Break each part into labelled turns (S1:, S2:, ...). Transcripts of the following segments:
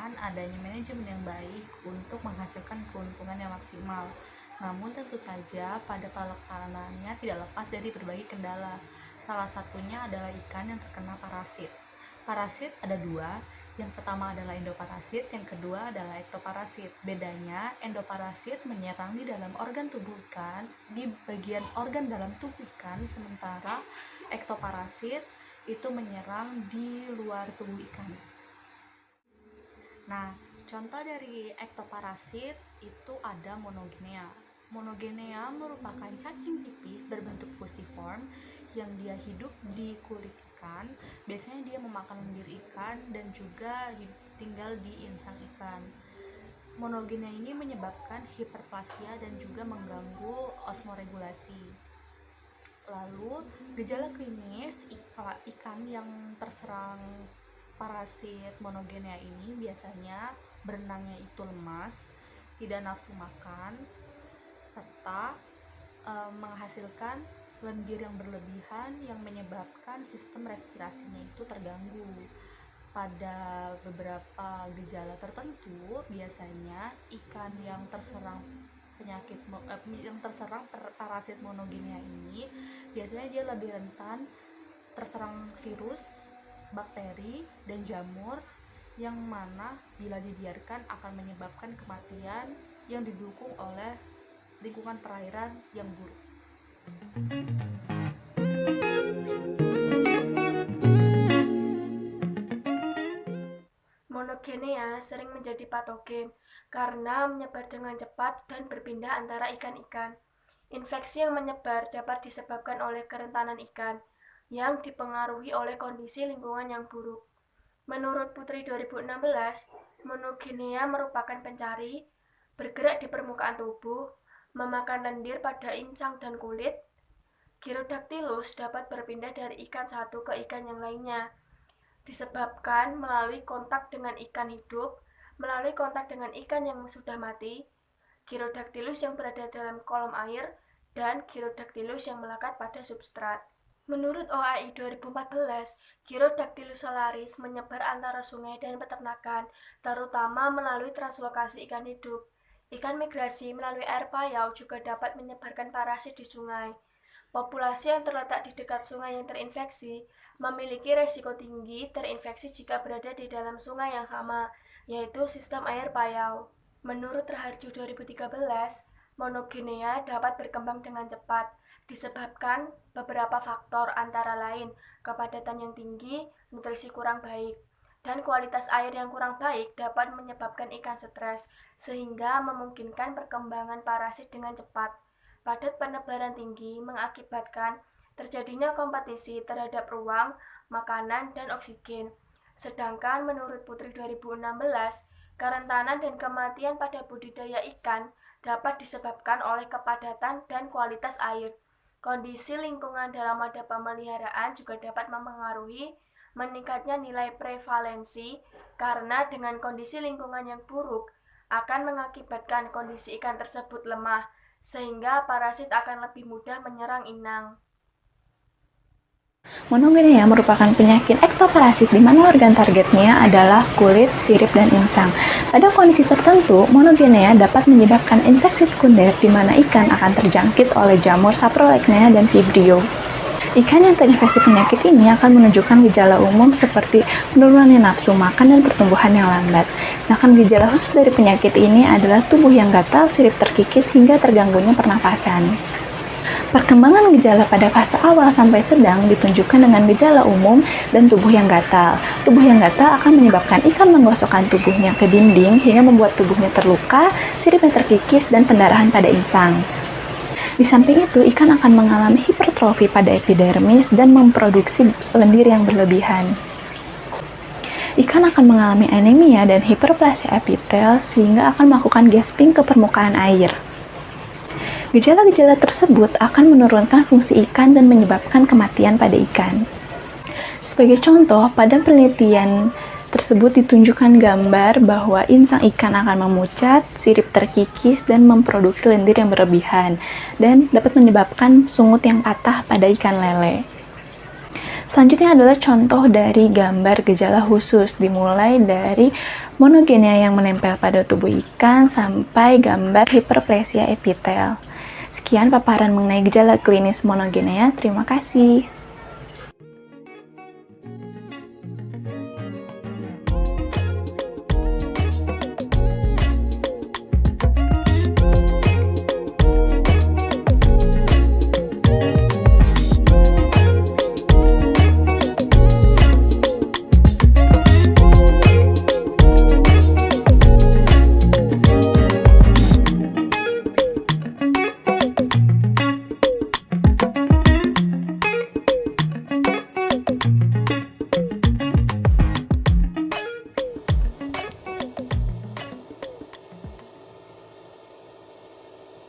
S1: membutuhkan adanya manajemen yang baik untuk menghasilkan keuntungan yang maksimal. Namun tentu saja pada pelaksanaannya tidak lepas dari berbagai kendala. Salah satunya adalah ikan yang terkena parasit. Parasit ada dua, yang pertama adalah endoparasit, yang kedua adalah ektoparasit. Bedanya, endoparasit menyerang di dalam organ tubuh ikan, di bagian organ dalam tubuh ikan, sementara ektoparasit itu menyerang di luar tubuh ikan. Nah, contoh dari ektoparasit itu ada monogenea. Monogenea merupakan cacing pipih berbentuk fusiform yang dia hidup di kulit ikan. Biasanya dia memakan lendir ikan dan juga tinggal di insang ikan. Monogenea ini menyebabkan hiperplasia dan juga mengganggu osmoregulasi. Lalu, gejala klinis ikan yang terserang parasit monogenea ini biasanya berenangnya itu lemas, tidak nafsu makan, serta menghasilkan lendir yang berlebihan yang menyebabkan sistem respirasinya itu terganggu. Pada beberapa gejala tertentu, biasanya ikan yang terserang parasit monogenea ini biasanya dia lebih rentan terserang virus, bakteri, dan jamur yang mana bila dibiarkan akan menyebabkan kematian yang didukung oleh lingkungan perairan yang buruk.
S2: Monogenea sering menjadi patogen karena menyebar dengan cepat dan berpindah antara ikan-ikan. Infeksi yang menyebar dapat disebabkan oleh kerentanan ikan yang dipengaruhi oleh kondisi lingkungan yang buruk. Menurut Putri 2016, monogenea merupakan pencari, bergerak di permukaan tubuh, memakan lendir pada insang dan kulit. Gyrodactylus dapat berpindah dari ikan satu ke ikan yang lainnya, disebabkan melalui kontak dengan ikan hidup, melalui kontak dengan ikan yang sudah mati, Gyrodactylus yang berada dalam kolom air, dan Gyrodactylus yang melekat pada substrat. Menurut OAI 2014, Gyrodactylus salaris menyebar antara sungai dan peternakan, terutama melalui translokasi ikan hidup. Ikan migrasi melalui air payau juga dapat menyebarkan parasit di sungai. Populasi yang terletak di dekat sungai yang terinfeksi memiliki resiko tinggi terinfeksi jika berada di dalam sungai yang sama, yaitu sistem air payau. Menurut Raharjo 2013, monogenea dapat berkembang dengan cepat, disebabkan beberapa faktor antara lain kepadatan yang tinggi, nutrisi kurang baik, dan kualitas air yang kurang baik dapat menyebabkan ikan stres, sehingga memungkinkan perkembangan parasit dengan cepat. Padat penebaran tinggi mengakibatkan terjadinya kompetisi terhadap ruang, makanan, dan oksigen. Sedangkan menurut Putri 2016, kerentanan dan kematian pada budidaya ikan dapat disebabkan oleh kepadatan dan kualitas air. Kondisi lingkungan dalam wadah pemeliharaan juga dapat mempengaruhi meningkatnya nilai prevalensi karena dengan kondisi lingkungan yang buruk akan mengakibatkan kondisi ikan tersebut lemah sehingga parasit akan lebih mudah menyerang inang.
S3: Monogenea merupakan penyakit ektoparasit di mana organ targetnya adalah kulit, sirip, dan insang. Pada kondisi tertentu, monogenea dapat menyebabkan infeksi sekunder di mana ikan akan terjangkit oleh jamur Saprolegnia dan Vibrio. Ikan yang terinfeksi penyakit ini akan menunjukkan gejala umum seperti penurunannya nafsu makan dan pertumbuhan yang lambat. Sedangkan gejala khusus dari penyakit ini adalah tubuh yang gatal, sirip terkikis, hingga terganggunya pernafasan. Perkembangan gejala pada fase awal sampai sedang ditunjukkan dengan gejala umum dan tubuh yang gatal. Tubuh yang gatal akan menyebabkan ikan menggosokkan tubuhnya ke dinding hingga membuat tubuhnya terluka, siripnya terkikis, dan pendarahan pada insang. Di samping itu, ikan akan mengalami hipertrofi pada epidermis dan memproduksi lendir yang berlebihan. Ikan akan mengalami anemia dan hiperplasia epitel sehingga akan melakukan gasping ke permukaan air. Gejala-gejala tersebut akan menurunkan fungsi ikan dan menyebabkan kematian pada ikan. Sebagai contoh, pada penelitian tersebut ditunjukkan gambar bahwa insang ikan akan memucat, sirip terkikis, dan memproduksi lendir yang berlebihan, dan dapat menyebabkan sungut yang patah pada ikan lele. Selanjutnya adalah contoh dari gambar gejala khusus, dimulai dari monogenia yang menempel pada tubuh ikan, sampai gambar hiperplasia epitel. Sekian paparan mengenai gejala klinis monogenia. Terima kasih.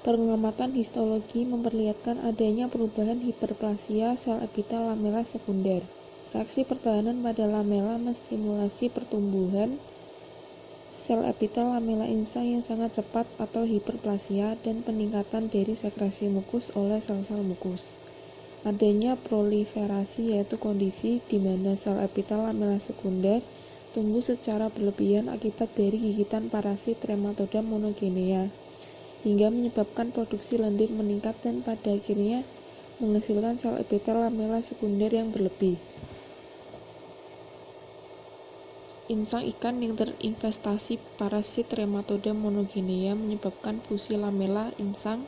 S4: Pengamatan histologi memperlihatkan adanya perubahan hiperplasia sel epitel lamela sekunder. Reaksi pertahanan pada lamela menstimulasi pertumbuhan sel epitel lamela insang yang sangat cepat atau hiperplasia dan peningkatan dari sekresi mukus oleh sel-sel mukus. Adanya proliferasi yaitu kondisi di mana sel epitel lamela sekunder tumbuh secara berlebihan akibat dari gigitan parasit Trematode monogenea, hingga menyebabkan produksi lendir meningkat dan pada akhirnya menghasilkan sel epitel lamela sekunder yang berlebih. Insang ikan yang terinfestasi parasit Trematode monogenea menyebabkan fusi lamela insang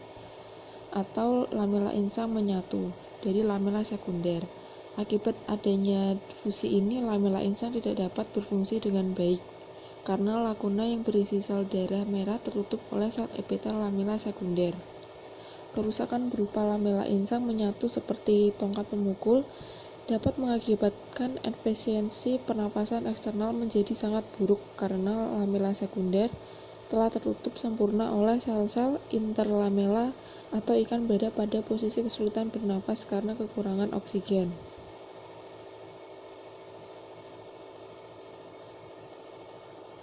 S4: atau lamela insang menyatu dari lamela sekunder. Akibat adanya fusi ini, lamela insang tidak dapat berfungsi dengan baik karena lakuna yang berisi sel darah merah tertutup oleh sel epitel lamela sekunder. Kerusakan berupa lamela insang menyatu seperti tongkat pemukul dapat mengakibatkan efisiensi pernapasan eksternal menjadi sangat buruk karena lamela sekunder telah tertutup sempurna oleh sel-sel interlamela atau ikan berada pada posisi kesulitan bernapas karena kekurangan oksigen.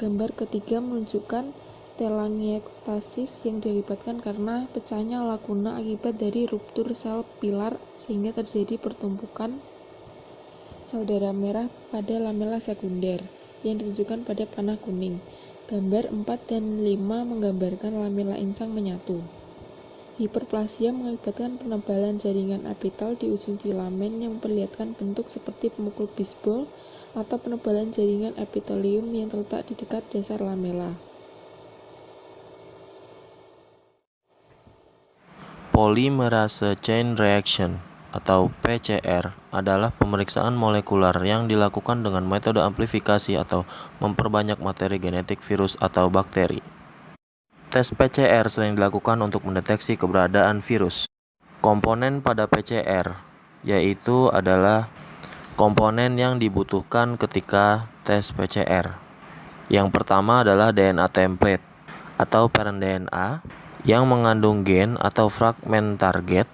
S4: Gambar ketiga menunjukkan telangiektasis yang diakibatkan karena pecahnya lakuna akibat dari ruptur sel pilar sehingga terjadi pertumbukan sel darah merah pada lamela sekunder yang ditunjukkan pada panah kuning. Gambar 4 dan 5 menggambarkan lamela insang menyatu. Hiperplasia mengakibatkan penebalan jaringan epitel di ujung filamen yang memperlihatkan bentuk seperti pemukul bisbol atau penebalan jaringan epitelium yang terletak di dekat dasar lamela.
S5: Polymerase chain reaction atau PCR adalah pemeriksaan molekular yang dilakukan dengan metode amplifikasi atau memperbanyak materi genetik virus atau bakteri. Tes PCR sering dilakukan untuk mendeteksi keberadaan virus. Komponen pada PCR yaitu adalah komponen yang dibutuhkan ketika tes PCR. Yang pertama adalah DNA template atau parent DNA yang mengandung gen atau fragmen target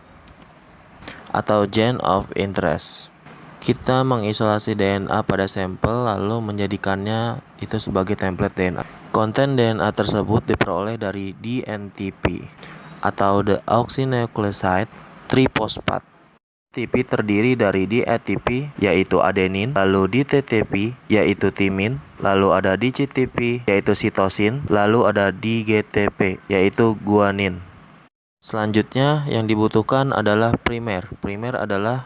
S5: atau gene of interest. Kita mengisolasi DNA pada sampel lalu menjadikannya itu sebagai template DNA. Konten DNA tersebut diperoleh dari DNTP atau deoxynucleoside triphosphate. TP terdiri dari di-ATP yaitu adenin, lalu di-TTP yaitu timin, lalu ada di-CTP yaitu sitosin, lalu ada di-GTP yaitu guanin. Selanjutnya yang dibutuhkan adalah primer. Primer adalah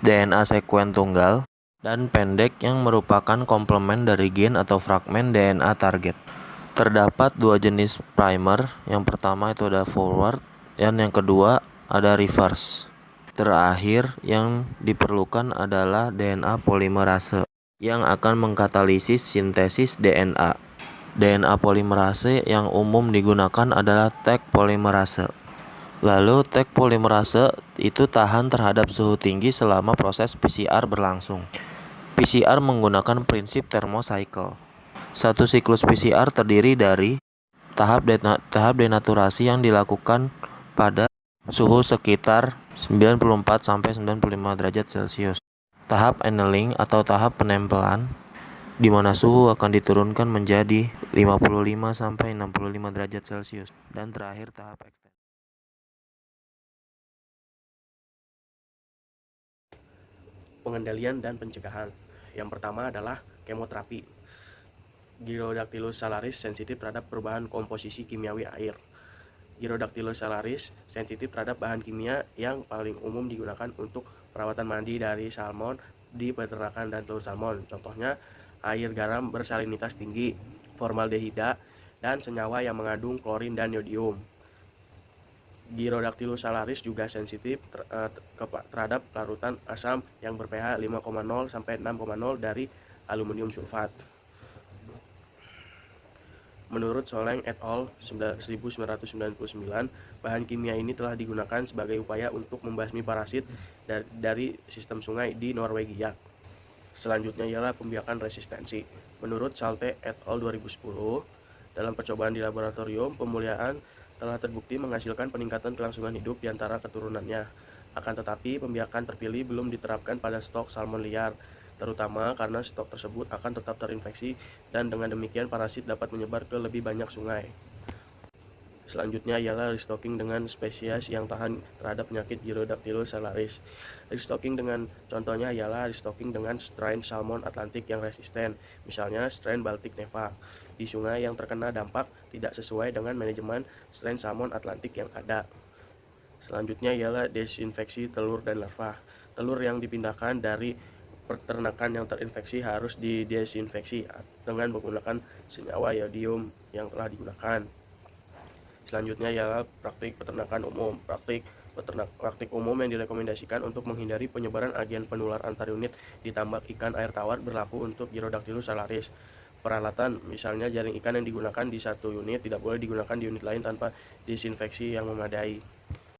S5: DNA sekuen tunggal dan pendek yang merupakan komplement dari gen atau fragmen DNA target. Terdapat dua jenis primer, yang pertama itu ada forward dan yang kedua ada reverse. Terakhir yang diperlukan adalah DNA polimerase yang akan mengkatalisis sintesis DNA. DNA polimerase yang umum digunakan adalah tag polimerase. Lalu tag polimerase itu tahan terhadap suhu tinggi selama proses PCR berlangsung. PCR menggunakan prinsip thermocycle. Satu siklus PCR terdiri dari tahap denaturasi yang dilakukan pada suhu sekitar 94-95 derajat Celcius. Tahap annealing atau tahap penempelan di mana suhu akan diturunkan menjadi 55-65 derajat Celcius dan terakhir tahap ekstensi.
S6: Pengendalian dan pencegahan. Yang pertama adalah kemoterapi. Gyrodactylus salaris sensitif terhadap perubahan komposisi kimiawi air. Gyrodactylus salaris sensitif terhadap bahan kimia yang paling umum digunakan untuk perawatan mandi dari salmon di peternakan dan telur salmon. Contohnya air garam bersalinitas tinggi, formaldehida, dan senyawa yang mengandung klorin dan yodium. Gyrodactylus salaris juga sensitif terhadap larutan asam yang ber-pH 5,0 sampai 6,0 dari aluminium sulfat. Menurut Soleng et al. 1999, bahan kimia ini telah digunakan sebagai upaya untuk membasmi parasit dari sistem sungai di Norwegia. Selanjutnya ialah pembiakan resistensi. Menurut Salte et al. 2010, dalam percobaan di laboratorium, pemuliaan telah terbukti menghasilkan peningkatan kelangsungan hidup di antara keturunannya. Akan tetapi, pembiakan terpilih belum diterapkan pada stok salmon liar, terutama karena stok tersebut akan tetap terinfeksi dan dengan demikian parasit dapat menyebar ke lebih banyak sungai. Selanjutnya ialah restocking dengan spesies yang tahan terhadap penyakit Gyrodactylus salaris. Restocking dengan contohnya ialah restocking dengan strain salmon Atlantik yang resisten, misalnya strain Baltic Neva, di sungai yang terkena dampak tidak sesuai dengan manajemen strain salmon Atlantik yang ada. Selanjutnya ialah desinfeksi telur dan larva. Telur yang dipindahkan dari peternakan yang terinfeksi harus didesinfeksi dengan menggunakan senyawa yodium yang telah digunakan. Selanjutnya ialah praktik peternakan umum. Praktik umum yang direkomendasikan untuk menghindari penyebaran agen penular antar unit di tambak ikan air tawar berlaku untuk Gyrodactylus salaris. Peralatan, misalnya jaring ikan yang digunakan di satu unit tidak boleh digunakan di unit lain tanpa disinfeksi yang memadai.